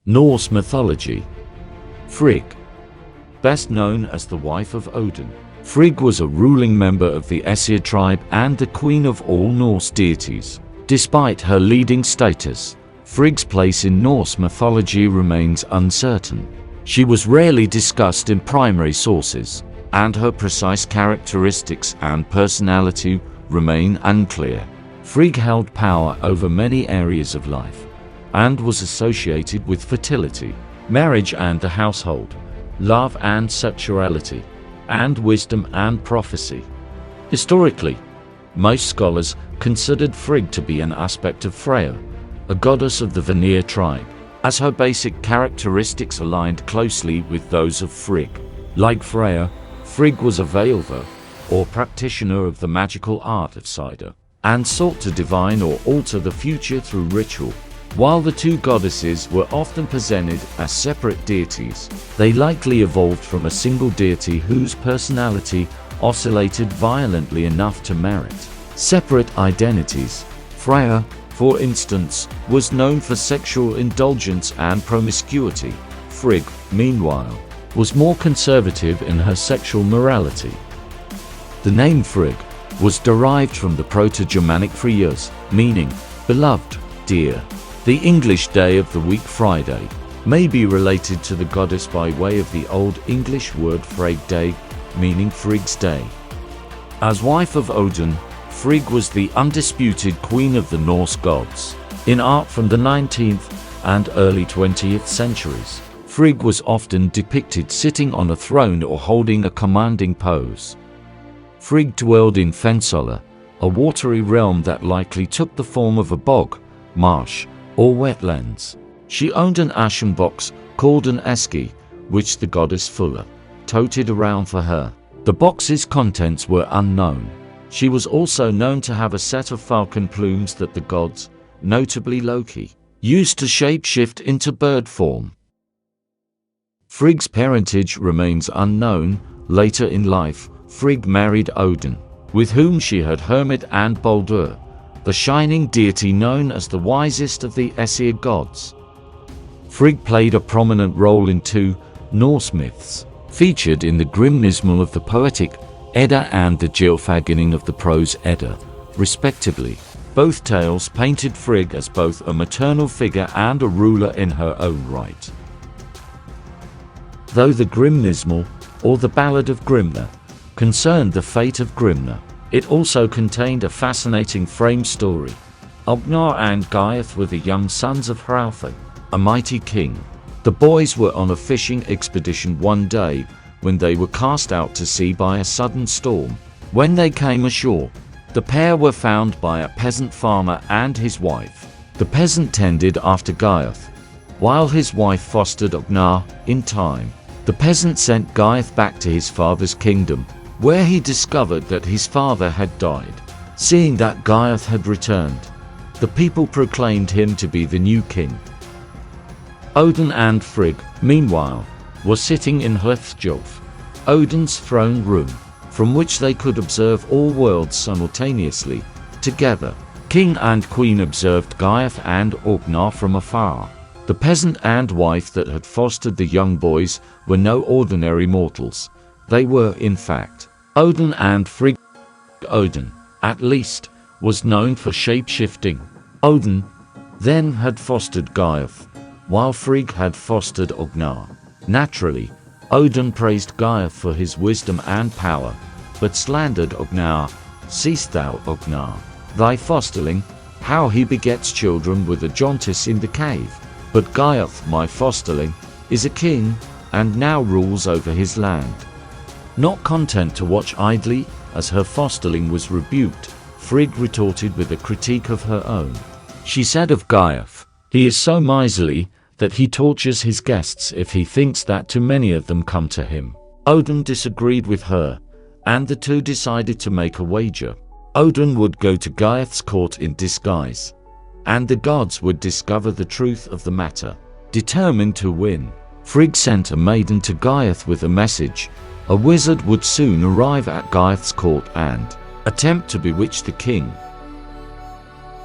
Norse mythology. Frigg. Best known as the wife of Odin, Frigg was a ruling member of the Aesir tribe and the queen of all Norse deities. Despite her leading status, Frigg's place in Norse mythology remains uncertain. She was rarely discussed in primary sources, and her precise characteristics and personality remain unclear. Frigg held power over many areas of life, and was associated with fertility, marriage and the household, love and sexuality, and wisdom and prophecy. Historically, most scholars considered Frigg to be an aspect of Freya, a goddess of the Vanir tribe, as her basic characteristics aligned closely with those of Frigg. Like Freya, Frigg was a Veilver, or practitioner of the magical art of Cider, and sought to divine or alter the future through ritual. While the two goddesses were often presented as separate deities, they likely evolved from a single deity whose personality oscillated violently enough to merit separate identities. Freya, for instance, was known for sexual indulgence and promiscuity. Frigg, meanwhile, was more conservative in her sexual morality. The name Frigg was derived from the Proto-Germanic frias, meaning beloved, dear. The English day of the week Friday may be related to the goddess by way of the Old English word Frigg Day, meaning Frigg's Day. As wife of Odin, Frigg was the undisputed queen of the Norse gods. In art from the 19th and early 20th centuries, Frigg was often depicted sitting on a throne or holding a commanding pose. Frigg dwelled in Fensala, a watery realm that likely took the form of a bog, marsh, or wetlands. She owned an ashen box called an eski, which the goddess Fulla toted around for her. The box's contents were unknown. She was also known to have a set of falcon plumes that the gods, notably Loki, used to shapeshift into bird form. Frigg's parentage remains unknown. Later in life, Frigg married Odin, with whom she had Hermod and Baldur, the shining deity known as the wisest of the Aesir gods. Frigg played a prominent role in two Norse myths, featured in the Grimnismal of the Poetic Edda and the Gylfaginning of the Prose Edda, respectively. Both tales painted Frigg as both a maternal figure and a ruler in her own right. Though the Grimnismal, or the Ballad of Grimner, concerned the fate of Grimner, it also contained a fascinating frame story. Ognar and Gaiath were the young sons of Hrauthin, a mighty king. The boys were on a fishing expedition one day when they were cast out to sea by a sudden storm. When they came ashore, the pair were found by a peasant farmer and his wife. The peasant tended after Gaiath, while his wife fostered Ognar. In time, the peasant sent Gaiath back to his father's kingdom, where he discovered that his father had died. Seeing that Gaiath had returned, the people proclaimed him to be the new king. Odin and Frigg, meanwhile, were sitting in Hlifskjolf, Odin's throne room, from which they could observe all worlds simultaneously, together. King and queen observed Gaiath and Ognar from afar. The peasant and wife that had fostered the young boys were no ordinary mortals. They were, in fact, Odin and Frigg. Odin, at least, was known for shape-shifting. Odin, then, had fostered Gaiath, while Frigg had fostered Ognar. Naturally, Odin praised Gaiath for his wisdom and power, but slandered Ognar. "Seest thou, Ognar, thy fosterling, how he begets children with a jaundice in the cave? But Gaiath, my fosterling, is a king, and now rules over his land." Not content to watch idly as her fosterling was rebuked, Frigg retorted with a critique of her own. She said of Gaiath, "He is so miserly that he tortures his guests if he thinks that too many of them come to him." Odin disagreed with her, and the two decided to make a wager. Odin would go to Gaiath's court in disguise, and the gods would discover the truth of the matter. Determined to win, Frigg sent a maiden to Gaiath with a message. A wizard would soon arrive at Gaiath's court and attempt to bewitch the king.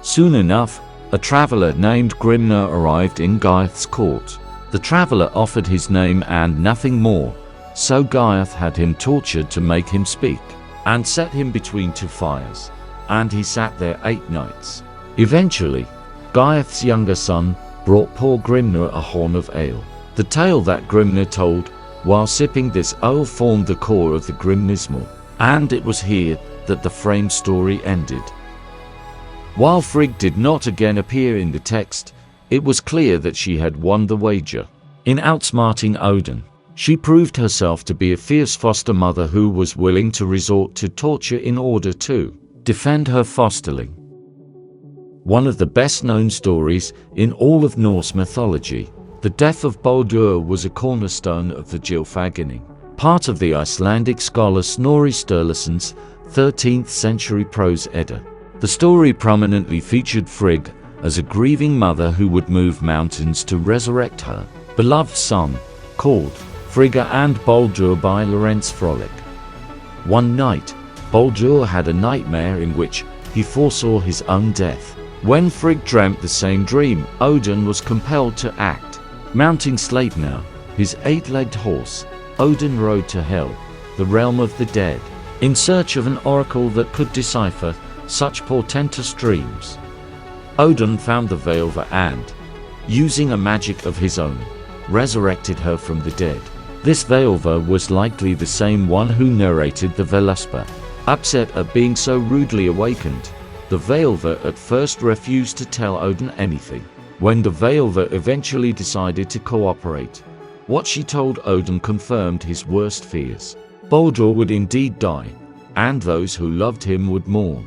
Soon enough, a traveler named Grimner arrived in Gaiath's court. The traveler offered his name and nothing more, so Gaiath had him tortured to make him speak, and set him between two fires, and he sat there 8 nights. Eventually, Gaiath's younger son brought poor Grimner a horn of ale. The tale that Grimner told while sipping this ale formed the core of the Grimnismal, and it was here that the frame story ended. While Frigg did not again appear in the text, it was clear that she had won the wager. In outsmarting Odin, she proved herself to be a fierce foster mother who was willing to resort to torture in order to defend her fosterling. One of the best-known stories in all of Norse mythology, the Death of Baldur, was a cornerstone of the Gylfaginning, part of the Icelandic scholar Snorri Sturluson's 13th century prose Edda. The story prominently featured Frigg as a grieving mother who would move mountains to resurrect her beloved son, called Frigga and Baldur by Lorenz Frolic. One night, Baldur had a nightmare in which he foresaw his own death. When Frigg dreamt the same dream, Odin was compelled to act. Mounting Sleipnir, his 8-legged horse, Odin rode to Hel, the realm of the dead, in search of an oracle that could decipher such portentous dreams. Odin found the Valva and, using a magic of his own, resurrected her from the dead. This Valva was likely the same one who narrated the Veluspa. Upset at being so rudely awakened, the Valva at first refused to tell Odin anything. When the Valva eventually decided to cooperate, what she told Odin confirmed his worst fears. Baldur would indeed die, and those who loved him would mourn.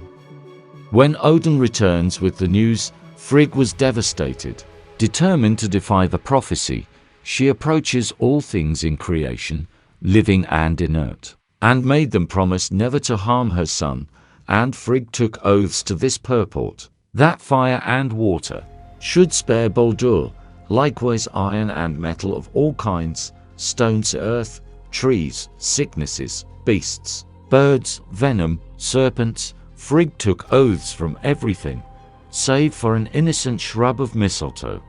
When Odin returns with the news, Frigg was devastated. Determined to defy the prophecy, she approaches all things in creation, living and inert, and made them promise never to harm her son, and Frigg took oaths to this purport, that fire and water should spare Baldur, likewise iron and metal of all kinds, stones, earth, trees, sicknesses, beasts, birds, venom, serpents. Frigg took oaths from everything, save for an innocent shrub of mistletoe.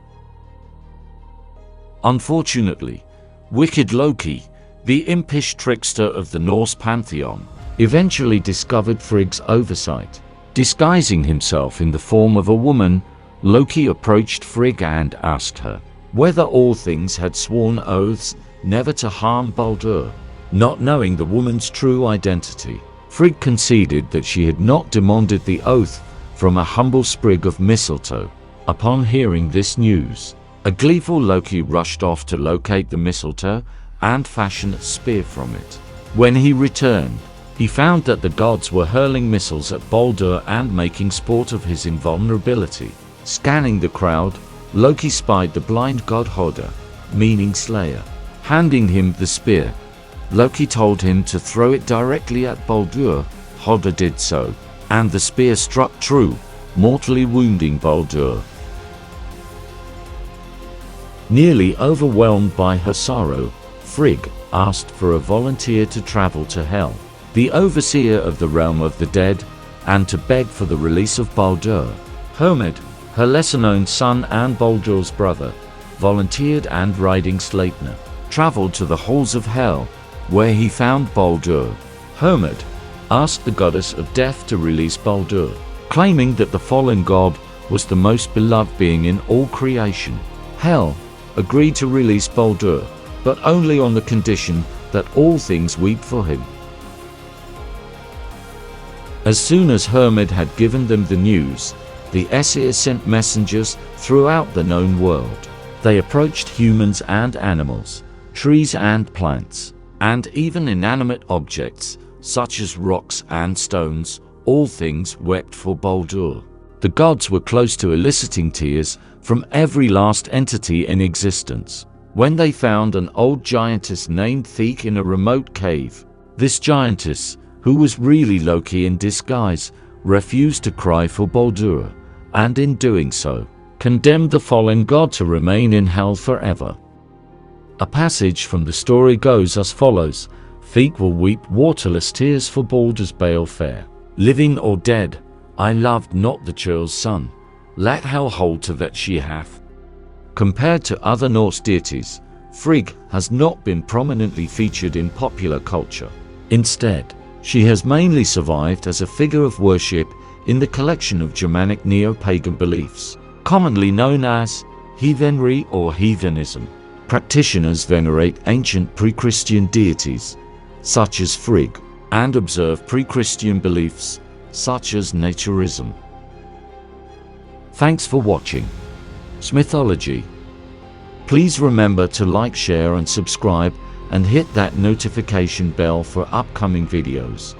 Unfortunately, wicked Loki, the impish trickster of the Norse pantheon, eventually discovered Frigg's oversight. Disguising himself in the form of a woman, Loki approached Frigg and asked her whether all things had sworn oaths never to harm Baldur. Not knowing the woman's true identity, Frigg conceded that she had not demanded the oath from a humble sprig of mistletoe. Upon hearing this news, a gleeful Loki rushed off to locate the mistletoe and fashion a spear from it. When he returned, he found that the gods were hurling missiles at Baldur and making sport of his invulnerability. Scanning the crowd, Loki spied the blind god Hoder, meaning slayer. Handing him the spear, Loki told him to throw it directly at Baldur. Hoder did so, and the spear struck true, mortally wounding Baldur. Nearly overwhelmed by her sorrow, Frigg asked for a volunteer to travel to Hel, the overseer of the realm of the dead, and to beg for the release of Baldur. Hermod, her lesser-known son and Baldur's brother, volunteered and riding Sleipnir, traveled to the halls of Hel, where he found Baldur. Hermod asked the goddess of death to release Baldur, claiming that the fallen god was the most beloved being in all creation. Hel agreed to release Baldur, but only on the condition that all things weep for him. As soon as Hermod had given them the news, the Aesir sent messengers throughout the known world. They approached humans and animals, trees and plants, and even inanimate objects, such as rocks and stones. All things wept for Baldur. The gods were close to eliciting tears from every last entity in existence. When they found an old giantess named Thek in a remote cave, this giantess, who was really Loki in disguise, refused to cry for Baldur, and in doing so, condemned the fallen god to remain in hell forever. A passage from the story goes as follows: Thek will weep waterless tears for Baldur's bale fair. Living or dead, I loved not the churl's son. let how hold to that she hath. Compared to other Norse deities, Frigg has not been prominently featured in popular culture. Instead, she has mainly survived as a figure of worship in the collection of Germanic neo-pagan beliefs, commonly known as heathenry or heathenism. Practitioners venerate ancient pre-Christian deities, such as Frigg, and observe pre-Christian beliefs, such as naturism. Thanks for watching mythology. Please remember to like, share and subscribe, and hit that notification bell for upcoming videos.